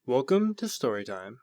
Welcome to Storytime.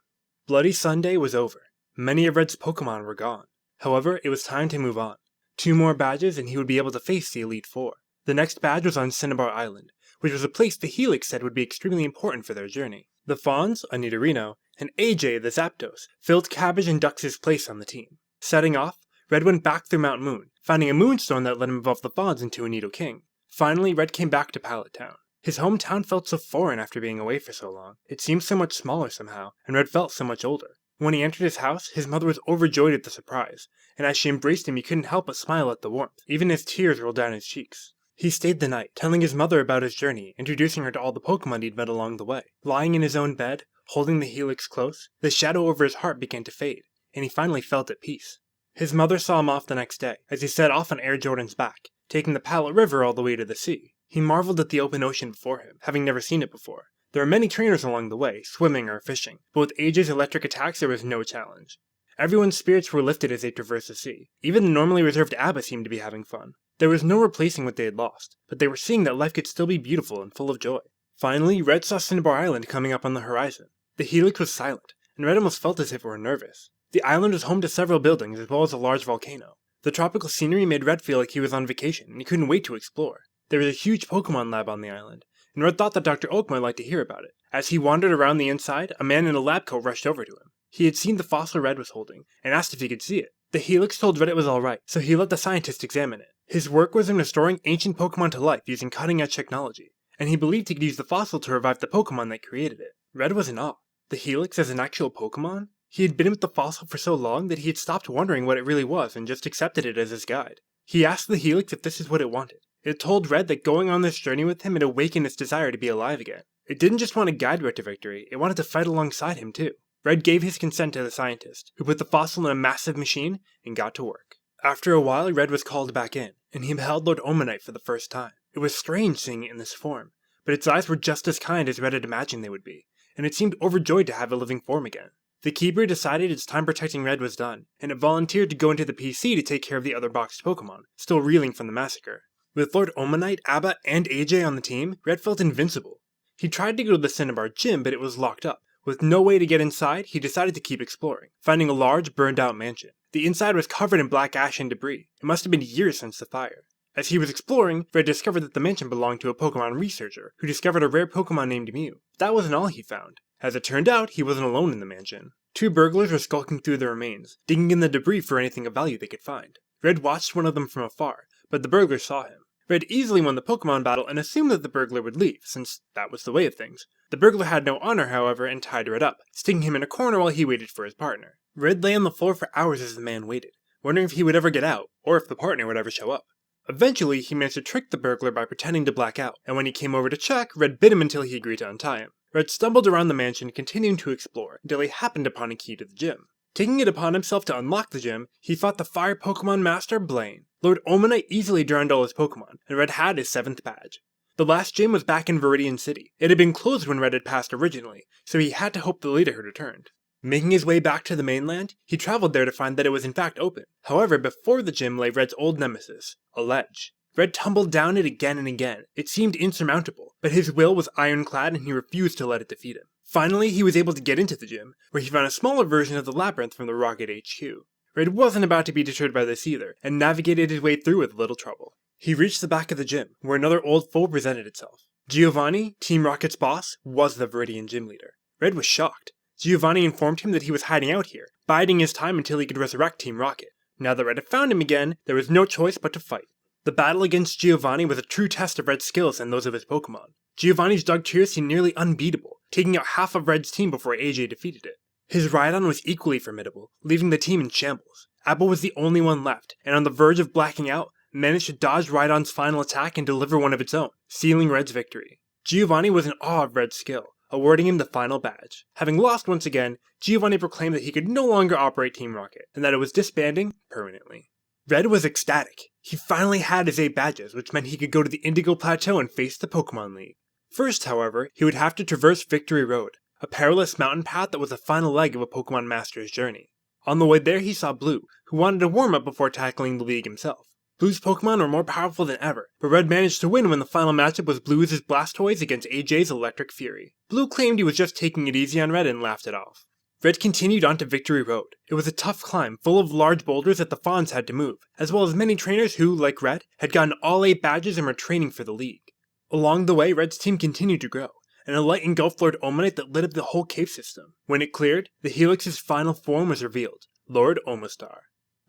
Bloody Sunday was over. Many of Red's Pokemon were gone. However, it was time to move on. 2 more badges and he would be able to face the Elite Four. The next badge was on Cinnabar Island, which was a place the Helix said would be extremely important for their journey. The Fawns, a Nidorino, and AJ, the Zapdos, filled Cabbage and Dux's place on the team. Setting off, Red went back through Mount Moon, finding a moonstone that led him above the Fawns into a Nidoking. Finally, Red came back to Pallet Town. His hometown felt so foreign after being away for so long. It seemed so much smaller somehow, and Red felt so much older. When he entered his house, his mother was overjoyed at the surprise, and as she embraced him he couldn't help but smile at the warmth, even as tears rolled down his cheeks. He stayed the night, telling his mother about his journey, introducing her to all the Pokemon he'd met along the way. Lying in his own bed, holding the Helix close, the shadow over his heart began to fade, and he finally felt at peace. His mother saw him off the next day, as he set off on Air Jordan's back, taking the Pallet River all the way to the sea. He marveled at the open ocean before him, having never seen it before. There were many trainers along the way, swimming or fishing, but with AJ's electric attacks there was no challenge. Everyone's spirits were lifted as they traversed the sea. Even the normally reserved Abba seemed to be having fun. There was no replacing what they had lost, but they were seeing that life could still be beautiful and full of joy. Finally, Red saw Cinnabar Island coming up on the horizon. The Helix was silent, and Red almost felt as if it were nervous. The island was home to several buildings as well as a large volcano. The tropical scenery made Red feel like he was on vacation, and he couldn't wait to explore. There was a huge Pokemon lab on the island, and Red thought that Dr. Oak might like to hear about it. As he wandered around the inside, a man in a lab coat rushed over to him. He had seen the fossil Red was holding, and asked if he could see it. The Helix told Red it was alright, so he let the scientist examine it. His work was in restoring ancient Pokemon to life using cutting-edge technology, and he believed he could use the fossil to revive the Pokemon that created it. Red was in awe. The Helix as an actual Pokemon? He had been with the fossil for so long that he had stopped wondering what it really was and just accepted it as his guide. He asked the Helix if this is what it wanted. It told Red that going on this journey with him had awakened its desire to be alive again. It didn't just want to guide Red to victory, it wanted to fight alongside him too. Red gave his consent to the scientist, who put the fossil in a massive machine and got to work. After a while, Red was called back in, and he beheld Lord Omanite for the first time. It was strange seeing it in this form, but its eyes were just as kind as Red had imagined they would be, and it seemed overjoyed to have a living form again. The Keeper decided its time protecting Red was done, and it volunteered to go into the PC to take care of the other boxed Pokemon, still reeling from the massacre. With Lord Omanite, Abba, and AJ on the team, Red felt invincible. He tried to go to the Cinnabar gym, but it was locked up. With no way to get inside, he decided to keep exploring, finding a large, burned-out mansion. The inside was covered in black ash and debris. It must have been years since the fire. As he was exploring, Red discovered that the mansion belonged to a Pokemon researcher, who discovered a rare Pokemon named Mew. That wasn't all he found. As it turned out, he wasn't alone in the mansion. 2 burglars were skulking through the remains, digging in the debris for anything of value they could find. Red watched one of them from afar, but the burglar saw him. Red easily won the Pokemon battle and assumed that the burglar would leave, since that was the way of things. The burglar had no honor, however, and tied Red up, sticking him in a corner while he waited for his partner. Red lay on the floor for hours as the man waited, wondering if he would ever get out, or if the partner would ever show up. Eventually, he managed to trick the burglar by pretending to black out, and when he came over to check, Red bit him until he agreed to untie him. Red stumbled around the mansion, continuing to explore, until he happened upon a key to the gym. Taking it upon himself to unlock the gym, he fought the Fire Pokemon Master, Blaine. Lord Omanite easily drowned all his Pokemon, and Red had his 7th badge. The last gym was back in Viridian City. It had been closed when Red had passed originally, so he had to hope the leader had returned. Making his way back to the mainland, he traveled there to find that it was in fact open. However, before the gym lay Red's old nemesis, a ledge. Red tumbled down it again and again. It seemed insurmountable, but his will was ironclad and he refused to let it defeat him. Finally, he was able to get into the gym, where he found a smaller version of the labyrinth from the Rocket HQ. Red wasn't about to be deterred by this either, and navigated his way through with little trouble. He reached the back of the gym, where another old foe presented itself. Giovanni, Team Rocket's boss, was the Viridian gym leader. Red was shocked. Giovanni informed him that he was hiding out here, biding his time until he could resurrect Team Rocket. Now that Red had found him again, there was no choice but to fight. The battle against Giovanni was a true test of Red's skills and those of his Pokemon. Giovanni's Dugtrio seemed nearly unbeatable, taking out half of Red's team before AJ defeated it. His Rhydon was equally formidable, leaving the team in shambles. Apple was the only one left, and on the verge of blacking out, managed to dodge Rhydon's final attack and deliver one of its own, sealing Red's victory. Giovanni was in awe of Red's skill, awarding him the final badge. Having lost once again, Giovanni proclaimed that he could no longer operate Team Rocket, and that it was disbanding permanently. Red was ecstatic. He finally had his 8 badges, which meant he could go to the Indigo Plateau and face the Pokemon League. First, however, he would have to traverse Victory Road, a perilous mountain path that was the final leg of a Pokemon Master's journey. On the way there he saw Blue, who wanted to warm up before tackling the League himself. Blue's Pokemon were more powerful than ever, but Red managed to win when the final matchup was Blue's Blastoise against AJ's Electric Fury. Blue claimed he was just taking it easy on Red and laughed it off. Red continued on to Victory Road. It was a tough climb, full of large boulders that the Fawns had to move, as well as many trainers who, like Red, had gotten all 8 badges and were training for the league. Along the way, Red's team continued to grow, and a light engulfed Lord Omanite that lit up the whole cave system. When it cleared, the Helix's final form was revealed, Lord Omastar.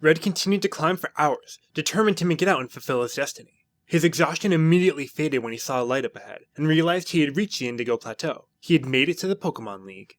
Red continued to climb for hours, determined to make it out and fulfill his destiny. His exhaustion immediately faded when he saw a light up ahead, and realized he had reached the Indigo Plateau. He had made it to the Pokemon League.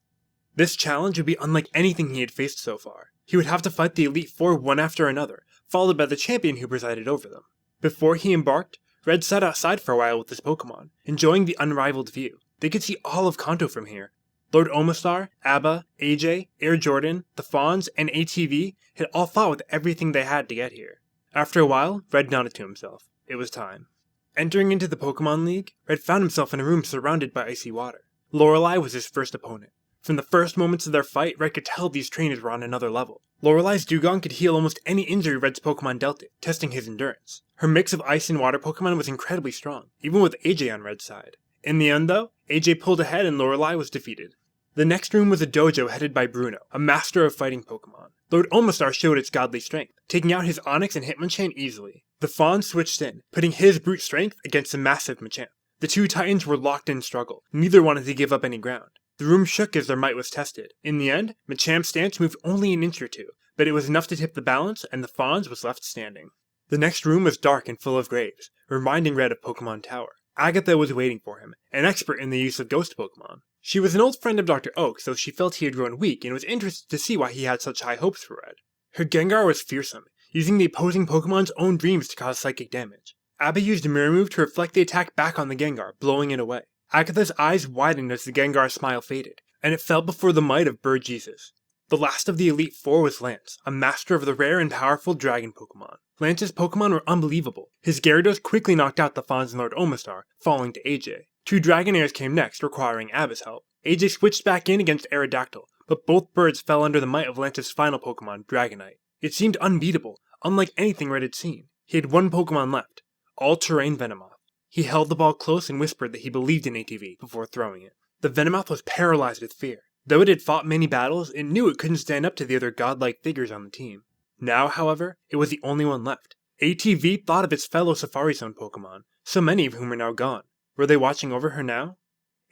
This challenge would be unlike anything he had faced so far. He would have to fight the Elite Four one after another, followed by the champion who presided over them. Before he embarked, Red sat outside for a while with his Pokemon, enjoying the unrivaled view. They could see all of Kanto from here. Lord Omastar, Abba, AJ, Air Jordan, the Fawns, and ATV had all fought with everything they had to get here. After a while, Red nodded to himself. It was time. Entering into the Pokemon League, Red found himself in a room surrounded by icy water. Lorelei was his first opponent. From the first moments of their fight, Red could tell these trainers were on another level. Lorelei's Dugong could heal almost any injury Red's Pokemon dealt it, testing his endurance. Her mix of ice and water Pokemon was incredibly strong, even with AJ on Red's side. In the end though, AJ pulled ahead and Lorelei was defeated. The next room was a dojo headed by Bruno, a master of fighting Pokemon. Lord Omastar showed its godly strength, taking out his Onix and Hitmonchan easily. The Fawn switched in, putting his brute strength against the massive Machamp. The two Titans were locked in struggle, neither wanted to give up any ground. The room shook as their might was tested. In the end, Machamp's stance moved only an inch or two, but it was enough to tip the balance, and the Fawn's was left standing. The next room was dark and full of graves, reminding Red of Pokemon Tower. Agatha was waiting for him, an expert in the use of ghost Pokemon. She was an old friend of Dr. Oak, so she felt he had grown weak and was interested to see why he had such high hopes for Red. Her Gengar was fearsome, using the opposing Pokemon's own dreams to cause psychic damage. Abba used a Mirror Move to reflect the attack back on the Gengar, blowing it away. Agatha's eyes widened as the Gengar's smile faded, and it fell before the might of Bird Jesus. The last of the Elite Four was Lance, a master of the rare and powerful Dragon Pokemon. Lance's Pokemon were unbelievable. His Gyarados quickly knocked out the Fawns and Lord Omastar, falling to AJ. 2 Dragonairs came next, requiring Abba's help. AJ switched back in against Aerodactyl, but both birds fell under the might of Lance's final Pokemon, Dragonite. It seemed unbeatable, unlike anything Red had seen. He had 1 Pokemon left, all-terrain Venomoth. He held the ball close and whispered that he believed in ATV before throwing it. The Venomoth was paralyzed with fear. Though it had fought many battles, it knew it couldn't stand up to the other godlike figures on the team. Now, however, it was the only one left. ATV thought of its fellow Safari Zone Pokemon, so many of whom were now gone. Were they watching over her now?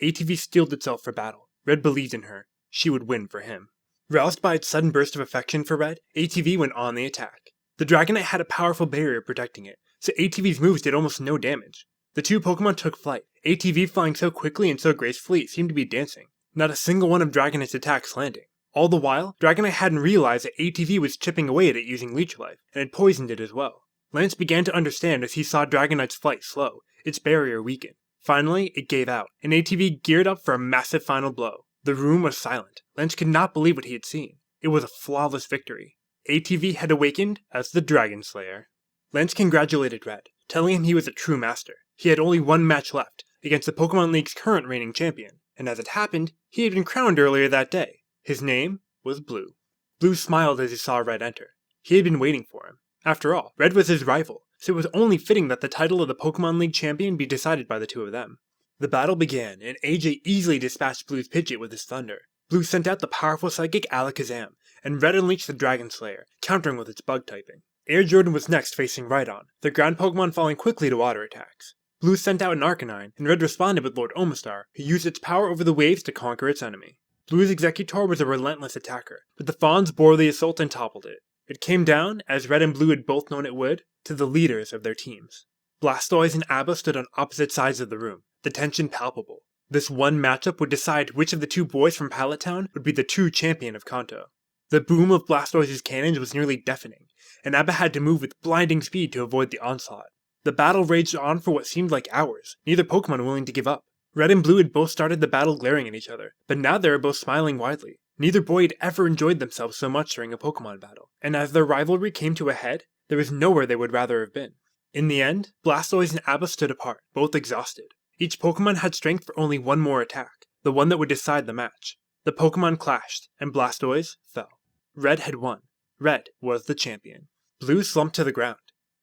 ATV steeled itself for battle. Red believed in her. She would win for him. Roused by its sudden burst of affection for Red, ATV went on the attack. The Dragonite had a powerful barrier protecting it, so ATV's moves did almost no damage. The 2 Pokemon took flight, ATV flying so quickly and so gracefully it seemed to be dancing. Not a single one of Dragonite's attacks landing. All the while, Dragonite hadn't realized that ATV was chipping away at it using Leech Life, and had poisoned it as well. Lance began to understand as he saw Dragonite's flight slow, its barrier weaken. Finally, it gave out, and ATV geared up for a massive final blow. The room was silent. Lance could not believe what he had seen. It was a flawless victory. ATV had awakened as the Dragon Slayer. Lance congratulated Red, telling him he was a true master. He had only 1 match left, against the Pokemon League's current reigning champion, and as it happened, he had been crowned earlier that day. His name was Blue. Blue smiled as he saw Red enter. He had been waiting for him. After all, Red was his rival, so it was only fitting that the title of the Pokemon League champion be decided by the 2 of them. The battle began, and AJ easily dispatched Blue's Pidgeot with his thunder. Blue sent out the powerful psychic Alakazam, and Red unleashed the Dragon Slayer, countering with its bug typing. Air Jordan was next facing Rhydon, the ground Pokemon falling quickly to water attacks. Blue sent out an Arcanine, and Red responded with Lord Omastar, who used its power over the waves to conquer its enemy. Blue's Executor was a relentless attacker, but the Fawns bore the assault and toppled it. It came down, as Red and Blue had both known it would, to the leaders of their teams. Blastoise and Abba stood on opposite sides of the room, the tension palpable. This one matchup would decide which of the 2 boys from Pallet Town would be the true champion of Kanto. The boom of Blastoise's cannons was nearly deafening, and Abba had to move with blinding speed to avoid the onslaught. The battle raged on for what seemed like hours, neither Pokemon willing to give up. Red and Blue had both started the battle glaring at each other, but now they were both smiling widely. Neither boy had ever enjoyed themselves so much during a Pokemon battle, and as their rivalry came to a head, there was nowhere they would rather have been. In the end, Blastoise and Abba stood apart, both exhausted. Each Pokemon had strength for only 1 more attack, the one that would decide the match. The Pokemon clashed, and Blastoise fell. Red had won. Red was the champion. Blue slumped to the ground.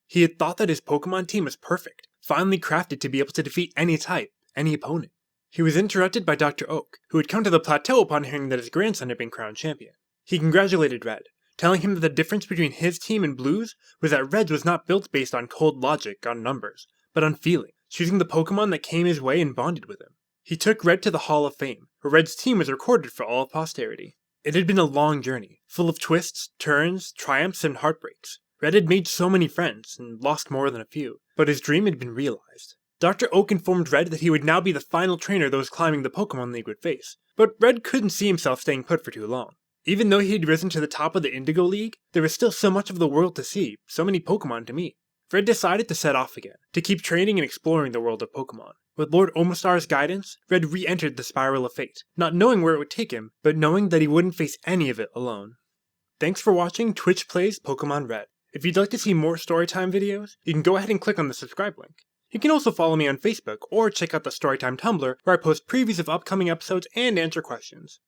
He had thought that his Pokemon team was perfect, finely crafted to be able to defeat any type, any opponent. He was interrupted by Dr. Oak, who had come to the plateau upon hearing that his grandson had been crowned champion. He congratulated Red, telling him that the difference between his team and Blue's was that Red's was not built based on cold logic, on numbers, but on feeling, choosing the Pokemon that came his way and bonded with him. He took Red to the Hall of Fame, where Red's team was recorded for all of posterity. It had been a long journey, full of twists, turns, triumphs, and heartbreaks. Red had made so many friends, and lost more than a few, but his dream had been realized. Dr. Oak informed Red that he would now be the final trainer those climbing the Pokemon League would face, but Red couldn't see himself staying put for too long. Even though he had risen to the top of the Indigo League, there was still so much of the world to see, so many Pokemon to meet. Red decided to set off again, to keep training and exploring the world of Pokemon. With Lord Omastar's guidance, Red re-entered the Spiral of Fate, not knowing where it would take him, but knowing that he wouldn't face any of it alone. Thanks for watching Twitch Plays Pokemon Red. If you'd like to see more Storytime videos, you can go ahead and click on the subscribe link. You can also follow me on Facebook, or check out the Storytime Tumblr, where I post previews of upcoming episodes and answer questions.